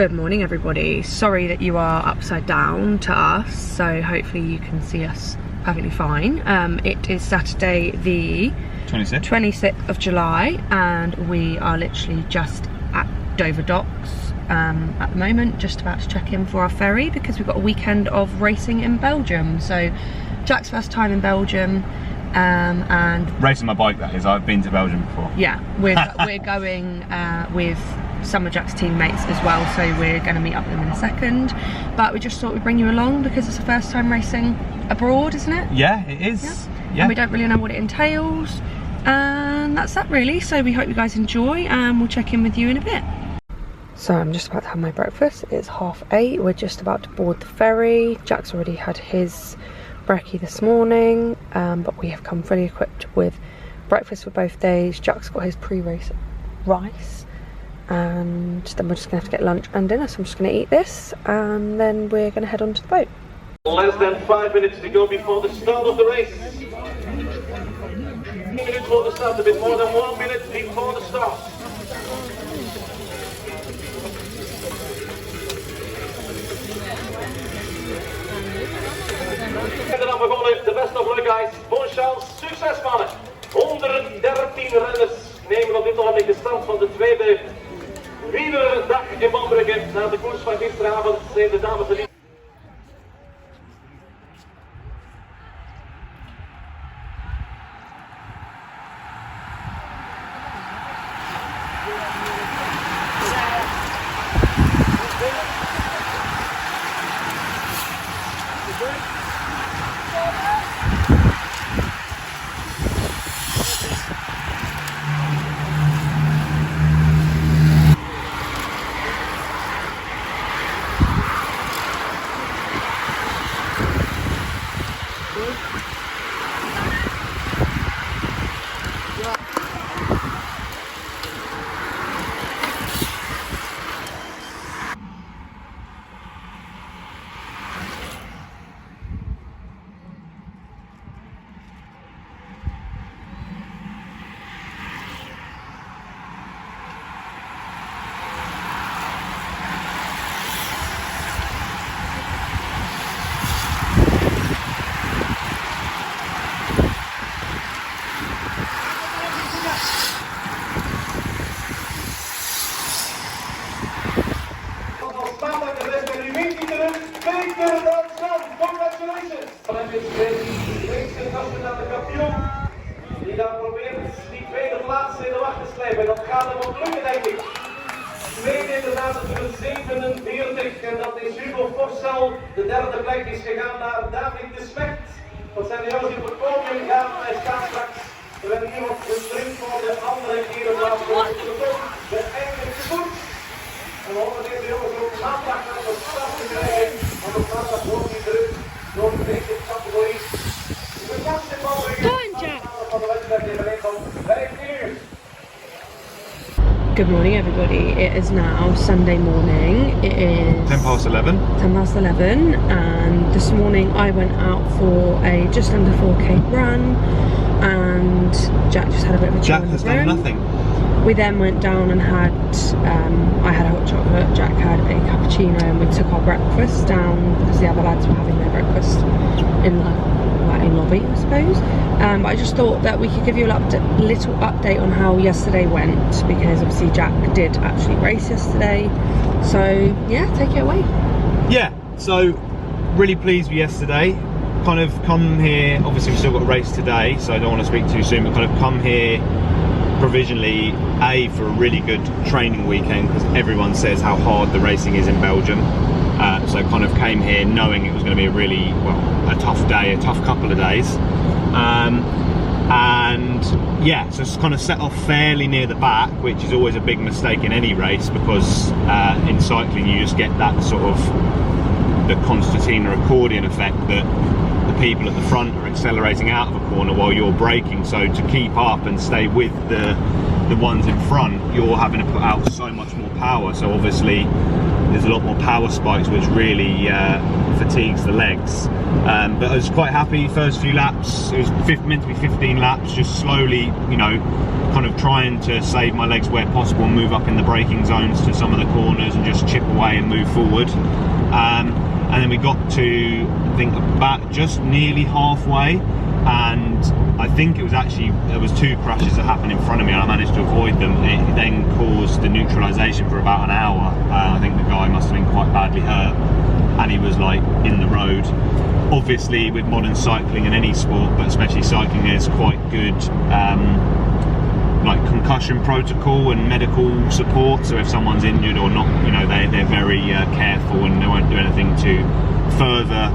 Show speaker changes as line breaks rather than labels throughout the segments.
Good morning everybody. Sorry that you are upside down to us, so hopefully you can see us perfectly fine. It is Saturday the 26th of July and we are literally just at Dover Docks at the moment, just about to check in for our ferry because we've got a weekend of racing in Belgium. So Jack's first time in Belgium and
racing my bike, that is. I've been to Belgium before. Yeah,
we're going with some of Jack's teammates as well, so we're going to meet up with them in a second, but we just thought we'd bring you along because it's the first time racing abroad, isn't it?
Yeah, it is. Yeah.
And we don't really know what it entails, and that's that really. So we hope you guys enjoy and we'll check in with you in a bit. So I'm just about to have my breakfast. It's 8:30. We're just about to board the ferry. Jack's already had his brekkie this morning, but we have come fully equipped with breakfast for both days. Jack's got his pre-race rice, and then we're just gonna have to get lunch and dinner. So I'm just gonna eat this and then we're gonna head on to the boat.
Less than 5 minutes to go before the start of the race. 2 minutes before the start, a bit more than 1 minute before the start. En dan begonnen, de best of luck guys. Bon chance, succes mannen. 113 renners nemen op dit moment de stand van de tweede wielerdag in Bambrugge. Na de koers van gisteravond zijn de dames en heren. Die dan probeert die tweede plaats in de wacht te slepen. Dat gaat hem ook lukken, denk ik. Tweede inderdaad natuurlijk 47 en dat is Hugo Forsell. De derde plek is gegaan naar David de Smet. Dat zijn de jongens die op het podium gaan. Hij staat straks. Er werd hier wat gedrukt voor de andere keren plaats voor de top. De eigenlijke koers. En we hopen deze jongens ook maandag naar de start te krijgen. Want op maandag wordt die druk door de eerste categorie.
Good morning everybody. It is now Sunday morning. It is
11:10.
11:10 and this morning I went out for a just under 4k run and Jack just had a bit of a chill.
Jack has done nothing.
We then went down and had, I had a hot chocolate, Jack had a cappuccino, and we took our breakfast down because the other lads were having their breakfast in lobby, I suppose. But I just thought that we could give you a little update on how yesterday went, because obviously Jack did actually race yesterday. So yeah, take it away.
Yeah, so really pleased with yesterday. Kind of come here, obviously we've still got a race today, so I don't want to speak too soon, but kind of come here provisionally for a really good training weekend because everyone says how hard the racing is in Belgium. So kind of came here knowing it was going to be a really, a tough day, a tough couple of days. And yeah, so it's kind of set off fairly near the back, which is always a big mistake in any race because in cycling you just get that sort of the concertina accordion effect that the people at the front are accelerating out of a corner while you're braking. So to keep up and stay with the ones in front, you're having to put out so much more power. So obviously there's a lot more power spikes which really fatigues the legs. But I was quite happy. First few laps, it was meant to be 15 laps, just slowly, you know, kind of trying to save my legs where possible and move up in the braking zones to some of the corners and just chip away and move forward. And then we got to, I think, about just nearly halfway, and I think it was actually, there was 2 crashes that happened in front of me and I managed to avoid them. It then caused the neutralisation for about an hour. I think the guy must have been quite badly hurt and he was like in the road. Obviously with modern cycling and any sport, but especially cycling, there's quite good like concussion protocol and medical support, so if someone's injured or not, you know, they're very careful and they won't do anything to further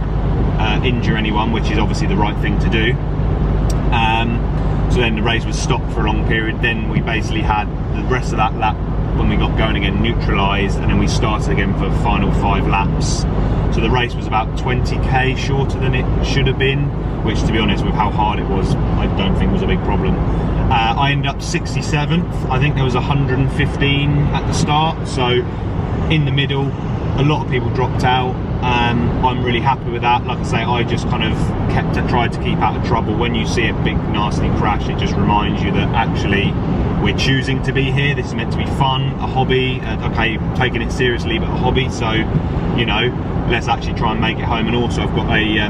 injure anyone, which is obviously the right thing to do. So then the race was stopped for a long period. Then we basically had the rest of that lap when we got going again neutralised, and then we started again for the final 5 laps. So the race was about 20k shorter than it should have been, which, to be honest, with how hard it was, I don't think was a big problem. I ended up 67th. I think there was 115 at the start, so in the middle. A lot of people dropped out. I'm really happy with that. Like I say, I just kind of tried to keep out of trouble. When you see a big nasty crash, it just reminds you that actually we're choosing to be here. This is meant to be fun, a hobby. Okay, taking it seriously, but a hobby. So, you know, let's actually try and make it home. And also, I've got a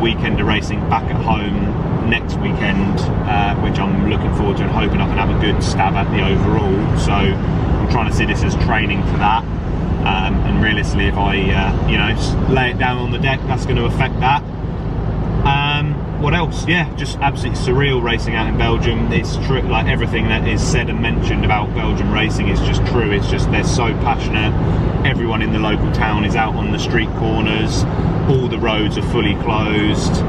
weekend of racing back at home next weekend, which I'm looking forward to and hoping I can have a good stab at the overall. So I'm trying to see this as training for that. And realistically, if I you know, just lay it down on the deck, that's going to affect that. What else? Yeah, just absolutely surreal racing out in Belgium. It's true, like everything that is said and mentioned about Belgium racing is just true. It's just they're so passionate. Everyone in the local town is out on the street corners. All the roads are fully closed.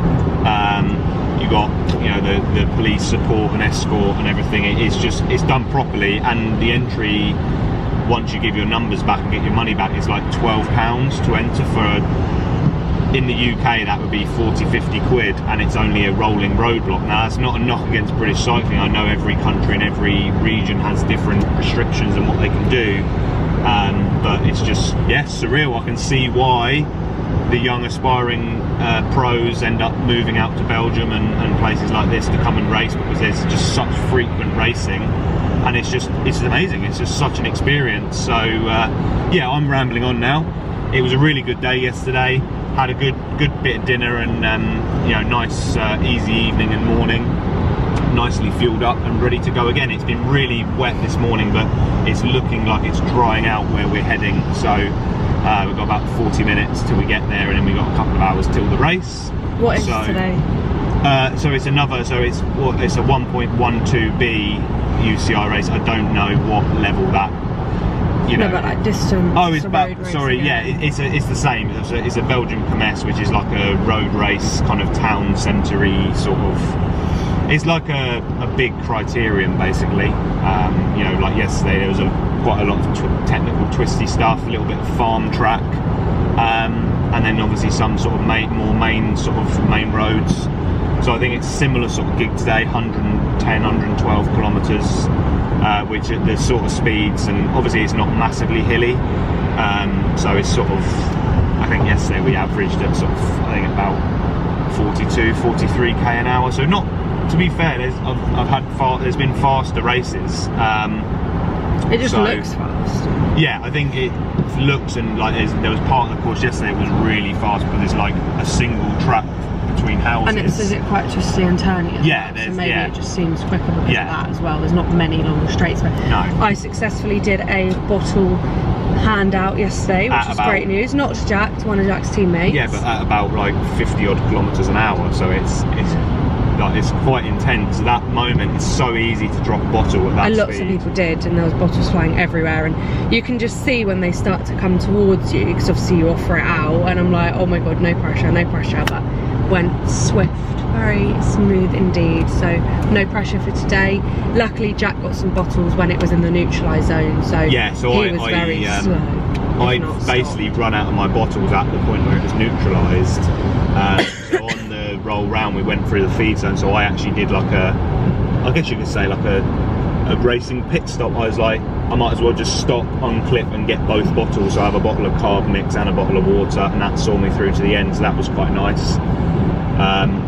You got, you know, the police support and escort and everything. It's done properly, and the entry, once you give your numbers back and get your money back, it's like £12 to enter for in the UK that would be 40-50 quid, and it's only a rolling roadblock. Now that's not a knock against British cycling. I know every country and every region has different restrictions and what they can do, but it's just, yes, surreal. I can see why the young aspiring pros end up moving out to Belgium and places like this to come and race, because there's just such frequent racing. And it's amazing. It's just such an experience. So yeah, I'm rambling on now. It was a really good day yesterday. Had a good bit of dinner and you know, nice easy evening and morning. Nicely fueled up and ready to go again. It's been really wet this morning, but it's looking like it's drying out where we're heading. So we've got about 40 minutes till we get there, and then we've got a couple of hours till the race.
What is today?
So it's a 1.12B UCI race. I don't know what level that, you know.
But like distance.
Oh, it's about, sorry, yeah, it's the same. It's a Belgian Kermesse, which is like a road race, kind of town centre-y sort of. It's like a big criterion, basically. You know, like yesterday there was quite a lot of technical twisty stuff, a little bit of farm track, and then obviously some sort of more main roads. So I think it's similar sort of gig today, 110, 112 kilometres, which are the sort of speeds, and obviously it's not massively hilly. So it's sort of, I think yesterday we averaged at sort of, I think about 42, 43k an hour. So not, to be fair, there's been faster races.
It just looks fast.
Yeah, I think it looks, and like there was part of the course yesterday that was really fast, but there's like a single track between houses.
And is it quite twisty and turny as
yeah,
well? So maybe it just seems quicker because of that as well. There's not many long straights. But
no.
I successfully did a bottle handout yesterday, which was great news. Not to Jack, to one of Jack's teammates.
Yeah, but at about like 50 odd kilometres an hour, so it's quite intense. That moment, it's so easy to drop a bottle at that speed.
And lots of people did, and there was bottles flying everywhere, and you can just see when they start to come towards you, because obviously you offer it out, and I'm like, oh my god, no pressure, but went swift, very smooth indeed. So no pressure for today. Luckily Jack got some bottles when it was in the neutralised zone, so
yeah, so
he was very slow.
I basically run out of my bottles at the point where it was neutralised. So on the roll round we went through the feed zone, so I actually did like I guess you could say like a racing pit stop. I was like, I might as well just stop, unclip and get both bottles. So I have a bottle of carb mix and a bottle of water, and that saw me through to the end, so that was quite nice.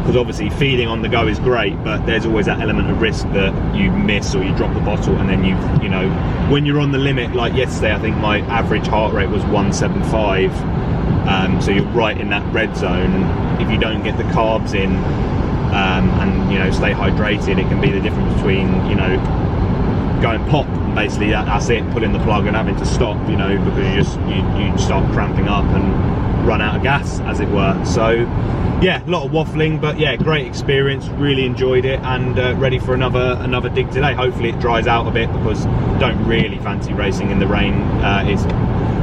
Because obviously feeding on the go is great, but there's always that element of risk that you miss or you drop the bottle, and then you know, when you're on the limit, like yesterday, I think my average heart rate was 175, so you're right in that red zone. If you don't get the carbs in and, you know, stay hydrated, it can be the difference between, you know, going pop, and basically that's it, pulling the plug and having to stop, you know, because you start cramping up and run out of gas, as it were. So yeah, a lot of waffling, but yeah, great experience, really enjoyed it, and ready for another dig today. Hopefully it dries out a bit, because don't really fancy racing in the rain. It's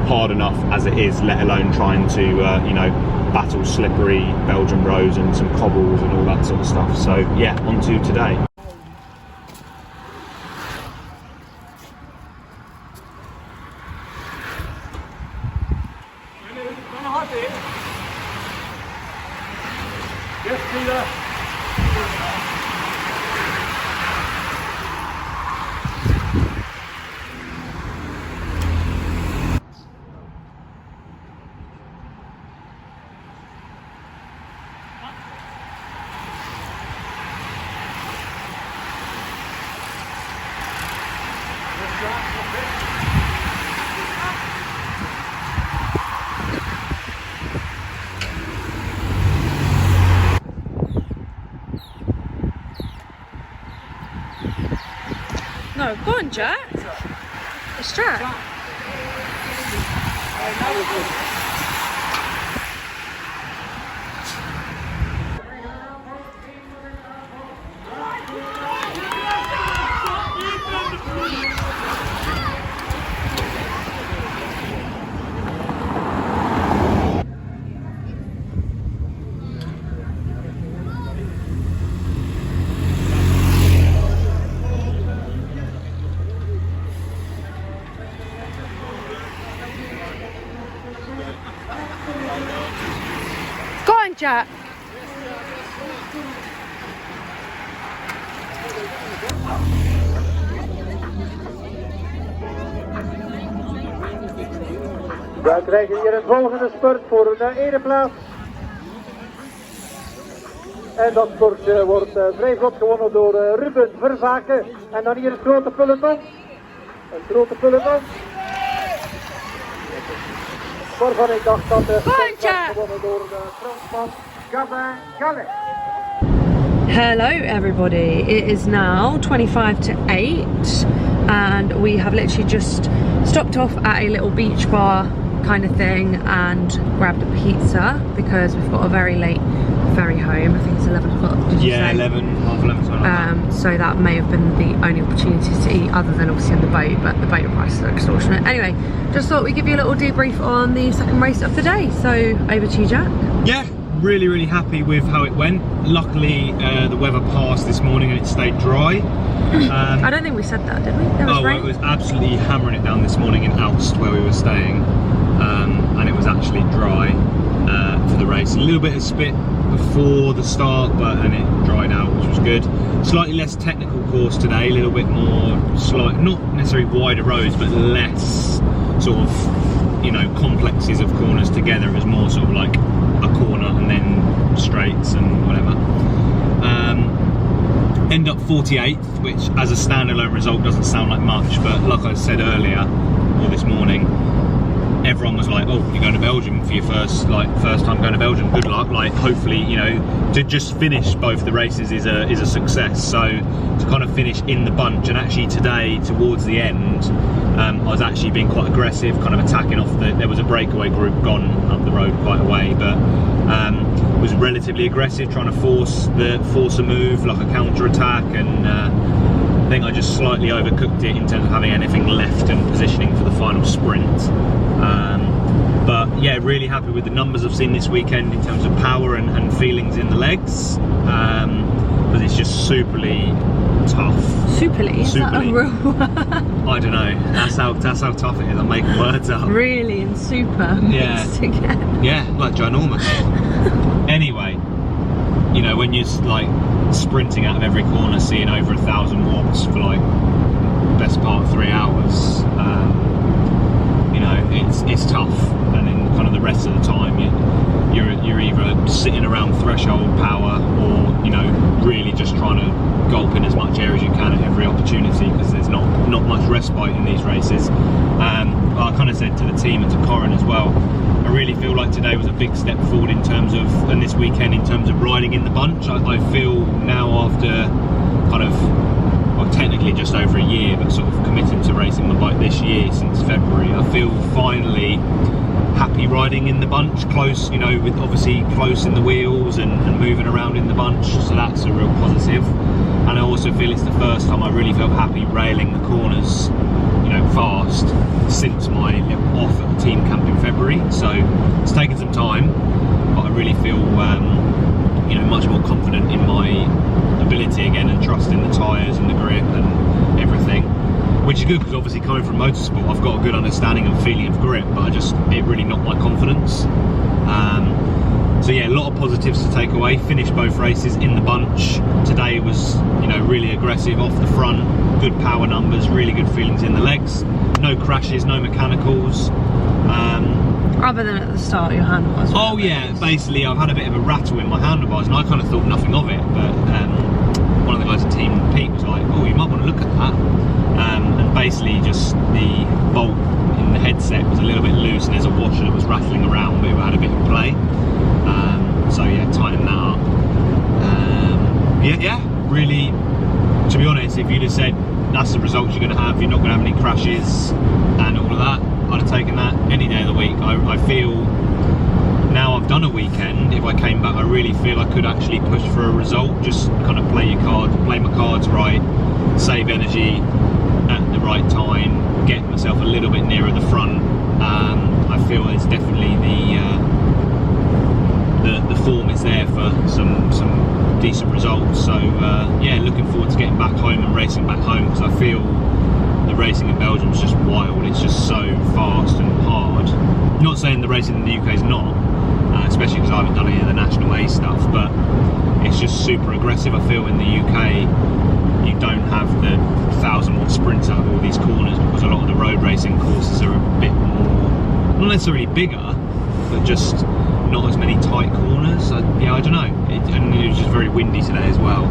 hard enough as it is, let alone trying to you know, battle slippery Belgian roads and some cobbles and all that sort of stuff. So yeah, on to today.
No, go on, Jack. It's Jack. Go on, Jack.
We krijgen hier een volgende spurt voor een ene plaats. En dat spurt wordt vrij vlot gewonnen door Ruben Vervaken. En dan hier het grote peloton. Een grote peloton. Waarvan ik dacht dat de spurt werd gewonnen door de Fransman Gabin Gallet.
Hello everybody, it is now 25 to 8 and we have literally just stopped off at a little beach bar kind of thing and grabbed a pizza because we've got a very late ferry home. I think it's 11 o'clock, did you say?
11, half 11, something like that.
So that may have been the only opportunity to eat other than obviously on the boat, but the boat prices are extortionate. Anyway, just thought we'd give you a little debrief on the second race of the day. So over to you, Jack.
Yeah, really happy with how it went. Luckily the weather passed this morning and it stayed dry.
I don't think we said that, did we? There was rain?
It was absolutely hammering it down this morning in Aalst where we were staying, and it was actually dry for the race. A little bit of spit before the start, and it dried out, which was good. Slightly less technical course today, a little bit more not necessarily wider roads, but less sort of, you know, complexes of corners together. It was more sort of like a corner and then straights and whatever. End up 48th, which as a standalone result doesn't sound like much, but like I said earlier, or this morning, everyone was like, oh, you're going to Belgium for your first time going to Belgium, good luck. Like, hopefully, you know, to just finish both the races is a success. So to kind of finish in the bunch, and actually today towards the end, I was actually being quite aggressive, kind of attacking off there was a breakaway group gone up the road quite a way, but was relatively aggressive, trying to force a move, like a counter attack, and I think I just slightly overcooked it in terms of having anything left and positioning for the final sprint. But yeah, really happy with the numbers I've seen this weekend in terms of power and feelings in the legs, because it's just superly tough. Superly? Is that a real word? I don't know. That's how tough it is. I'm making words up. Really, and super mixed together. Yeah, like ginormous. Anyway, you know, when you're like sprinting out of every corner, seeing over 1,000 watts for like best part of 3 hours, you know, it's tough, and then kind of the rest of the time you're either sitting around threshold power, or, you know, really just trying to gulp in as much air as you can at every opportunity, because there's not much respite in these races. I kind of said to the team and to Corinne as well, I really feel like today was a big step forward in terms of, and this weekend in terms of riding in the bunch. I feel now, after kind of, well, technically just over a year, but sort of committed to racing my bike this year since February, I feel finally happy riding in the bunch, close, you know, with obviously close in the wheels and moving around in the bunch, so that's a real positive. And I also feel it's the first time I really felt happy railing the corners, you know, fast, since my little off at the team camp in February. So it's taken some time, but I really feel you know, much more confident in my ability again, and trust in the tyres and the grip and everything, which is good, because obviously coming from motorsport I've got a good understanding and feeling of grip, but it really knocked my confidence. So yeah, a lot of positives to take away. Finished both races in the bunch. Today was, you know, really aggressive off the front, good power numbers, really good feelings in the legs, no crashes, no mechanicals.
Other than at the start, your handlebars.
Oh yeah, basically I've had a bit of a rattle in my handlebars, and I kind of thought nothing of it, but one of the guys at Team Pete was like, oh, you might want to look at that. And basically just the bolt in the headset was a little bit loose, and there's a washer that was rattling around, but it had a bit of play. So yeah, tighten that up. Yeah, really, to be honest, if you'd have said that's the results you're going to have, you're not going to have any crashes and all of that, I'd have taken that any day of the week. I feel now I've done a weekend, if I came back, I really feel I could actually push for a result. Just kind of play my cards right, save energy at the right time, get myself a little bit nearer the front. I feel it's definitely the form is there for some decent results. So yeah, looking forward to getting back home and racing back home, because I feel the racing in Belgium is just wild. It's just so fast and hard. Not saying the racing in the UK is not, especially because I haven't done any of the National A stuff, but it's just super aggressive. I feel in the UK you don't have the 1,000-watt sprinter of all these corners, because a lot of the road racing courses are a bit more, not necessarily bigger, but just not as many tight corners. Yeah, I don't know. And it was just very windy today as well.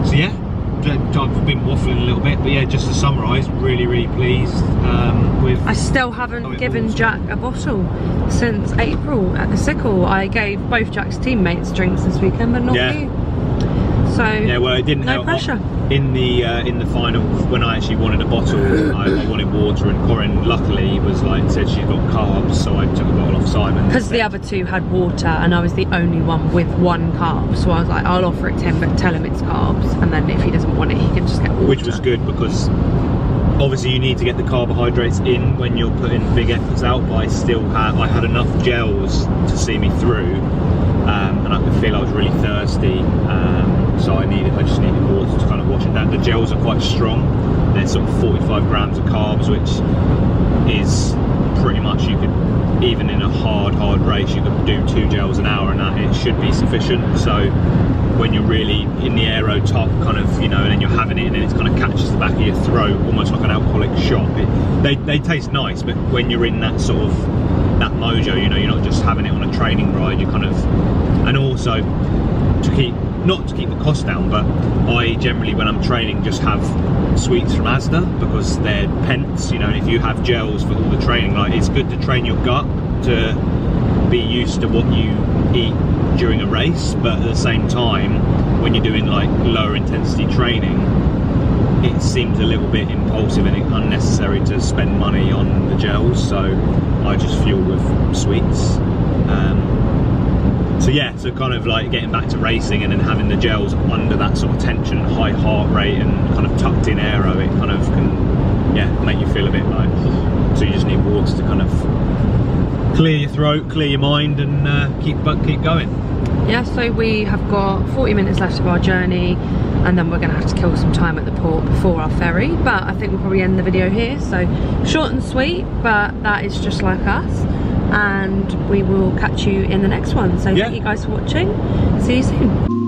So yeah, I've been waffling a little bit, but yeah, just to summarise, really pleased with.
I still haven't given Jack a bottle since April at the Sickle. I gave both Jack's teammates drinks this weekend, but not you. So
yeah, well, it didn't help.
No pressure.
In the final, when I actually wanted a bottle, I wanted water, and Corinne luckily said she's got carbs, so I took a bottle off Simon.
Because the other two had water, and I was the only one with one carb, so I was like, I'll offer it to him, but tell him it's carbs, and then if he doesn't want it, he can just get water.
Which was good, because obviously you need to get the carbohydrates in when you're putting big efforts out, but I had enough gels to see me through, and I could feel I was really thirsty, so I just needed water to kind of wash it down. The gels are quite strong. They're sort of 45 grams of carbs, which is pretty much, you could, even in a hard race, you could do 2 gels an hour, and that it should be sufficient. So when you're really in the aero top, kind of, you know, and then you're having it and then it kind of catches the back of your throat, almost like an alcoholic shot. They taste nice, but when you're in that sort of, that mojo, you know, you're not just having it on a training ride, you kind of, and also not to keep the cost down, but I generally, when I'm training, just have sweets from Asda, because they're pence, you know, and if you have gels for all the training, like, it's good to train your gut to be used to what you eat during a race, but at the same time, when you're doing like lower intensity training, it seems a little bit impulsive and unnecessary to spend money on the gels, so I just fuel with sweets. So yeah, so kind of like getting back to racing and then having the gels under that sort of tension, high heart rate and kind of tucked in aero, it kind of can, yeah, make you feel a bit like, so you just need water to kind of clear your throat, clear your mind, and keep going.
Yeah, so we have got 40 minutes left of our journey, and then we're going to have to kill some time at the port before our ferry, but I think we'll probably end the video here. So short and sweet, but that is just like us, and we will catch you in the next one. So yeah, thank you guys for watching. See you soon.